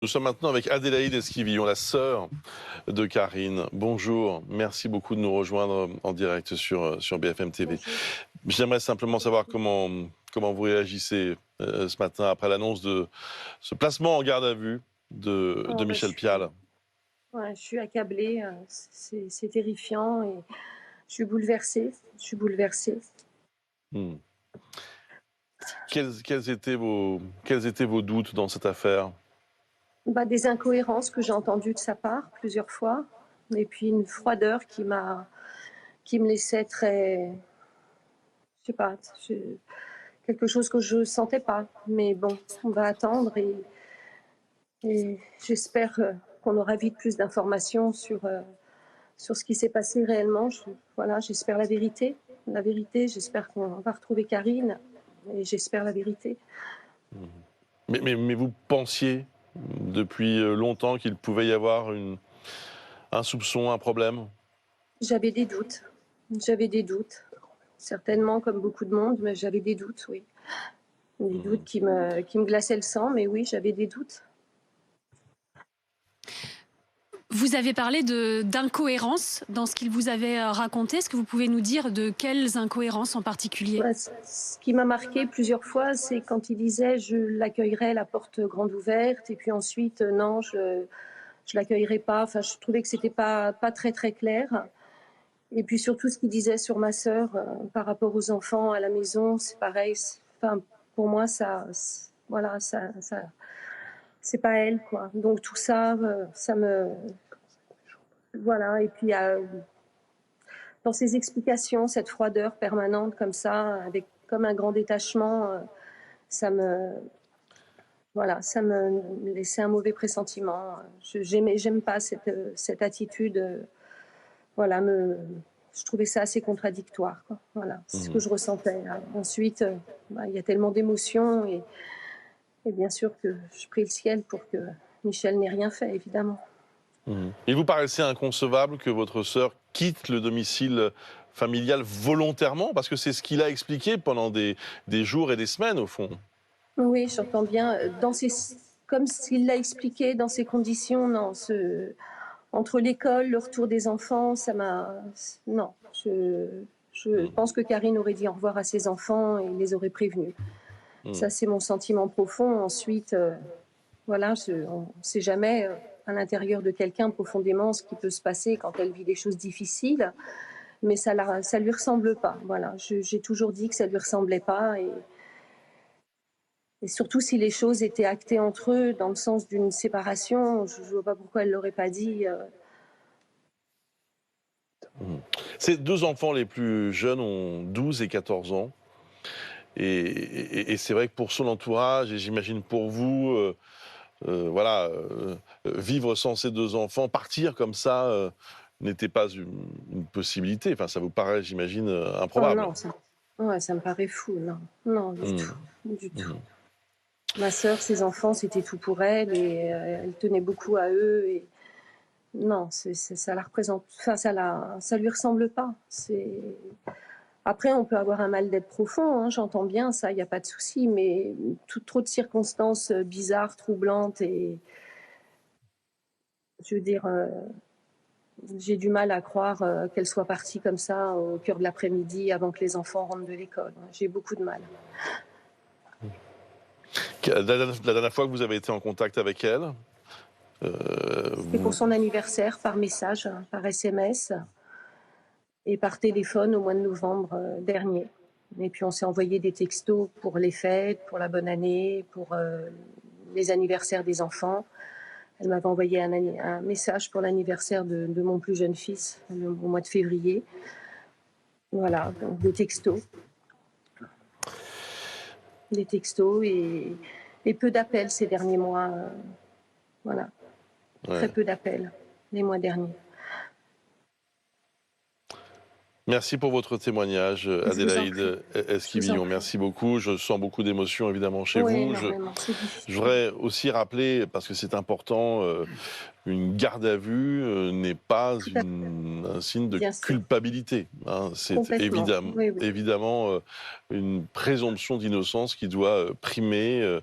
Nous sommes maintenant avec Adélaïde Esquivillon, la sœur de Karine. Bonjour, merci beaucoup de nous rejoindre en direct sur BFM TV. Bonjour. J'aimerais simplement savoir comment vous réagissez ce matin après l'annonce de ce placement en garde à vue de Oh, bah, Michel Pial. je suis accablée, c'est terrifiant et je suis bouleversée, je suis bouleversée. Hmm. Quels étaient vos doutes dans cette affaire? Bah, des incohérences que j'ai entendues de sa part plusieurs fois et puis une froideur qui me laissait très je sais pas, je quelque chose que je sentais pas. Mais bon, on va attendre et j'espère, qu'on aura vite plus d'informations sur ce qui s'est passé réellement. Voilà, j'espère la vérité. La vérité, j'espère qu'on va retrouver Karine et j'espère la vérité. Hmm. Mais vous pensiez depuis longtemps qu'il pouvait y avoir un soupçon, un problème? J'avais des doutes. J'avais des doutes. Certainement comme beaucoup de monde, mais j'avais des doutes, oui. Des Hmm. doutes qui me glaçaient le sang, mais oui, j'avais des doutes. Vous avez parlé d'incohérences dans ce qu'il vous avait raconté. Est-ce que vous pouvez nous dire de quelles incohérences en particulier? Ouais, ce qui m'a marqué plusieurs fois, c'est quand il disait je l'accueillerai la porte grande ouverte, et puis ensuite non, je l'accueillerai pas. Enfin, je trouvais que c'était pas très très clair. Et puis surtout ce qu'il disait sur ma sœur par rapport aux enfants à la maison, c'est pareil. Enfin, pour moi, voilà, ça c'est pas elle, quoi. Donc tout ça, ça me, voilà. Et puis dans ses explications, cette froideur permanente comme ça, avec comme un grand détachement, ça me, voilà, ça me laissait un mauvais pressentiment. J'aime pas cette attitude. Voilà, je trouvais ça assez contradictoire, quoi. Voilà, c'est ce que Hmm. je ressentais. Ensuite, bah, il y a tellement d'émotions et bien sûr que je prie le ciel pour que Michel n'ait rien fait, évidemment. Mhm. Il vous paraissait inconcevable que votre sœur quitte le domicile familial volontairement? Parce que c'est ce qu'il a expliqué pendant des jours et des semaines, au fond. Oui, j'entends bien. Comme s'il l'a expliqué dans ces conditions, non. Entre l'école, le retour des enfants, ça m'a. Non. Je Mhm. pense que Karine aurait dit au revoir à ses enfants et les aurait prévenus. Ça, Mhm. c'est mon sentiment profond. Ensuite, voilà, on ne sait jamais à l'intérieur de quelqu'un profondément ce qui peut se passer quand elle vit des choses difficiles, mais ça lui ressemble pas. Voilà, j'ai toujours dit que ça lui ressemblait pas et surtout si les choses étaient actées entre eux dans le sens d'une séparation, je vois pas pourquoi elle l'aurait pas dit. Mhm. Ces deux enfants les plus jeunes ont 12 et 14 ans. Et c'est vrai que pour son entourage, et j'imagine pour vous, voilà, vivre sans ces deux enfants, partir comme ça, n'était pas une possibilité. Enfin, ça vous paraît, j'imagine, Oh improbable. non, ouais, ça me paraît fou, non, non, du tout, Mhm. du tout. Mhm. Ma sœur, ses enfants, c'était tout pour elle et elle tenait beaucoup à eux et non, ça la représente, enfin ça lui ressemble pas. Après, on peut avoir un mal-être profond, hein, j'entends bien ça, il n'y a pas de souci, mais trop de circonstances bizarres, troublantes et je veux dire, j'ai du mal à croire qu'elle soit partie comme ça au cœur de l'après-midi avant que les enfants rentrent de l'école. J'ai beaucoup de mal. La dernière fois que vous avez été en contact avec elle, C'était pour vous... son anniversaire par message, hein, par SMS et par téléphone au mois de novembre dernier. Et puis on s'est envoyé des textos pour les fêtes, pour la bonne année, pour les anniversaires des enfants. Elle m'avait envoyé un message pour l'anniversaire de mon plus jeune fils au mois de février. Voilà, donc des textos et peu d'appels ces derniers mois. Voilà, très Ouais. peu d'appels les mois derniers. Merci pour votre témoignage, Je vous en prie, Adélaïde je vous en Esquivillon. prie. Merci beaucoup. Je sens beaucoup d'émotions, évidemment, chez Oui, vous. énormément, c'est Je difficile. voudrais aussi rappeler, parce que c'est important, une garde à vue n'est pas Tout à fait, un signe de bien sûr, culpabilité, hein. C'est complètement. Oui, oui, évidemment une présomption d'innocence qui doit primer.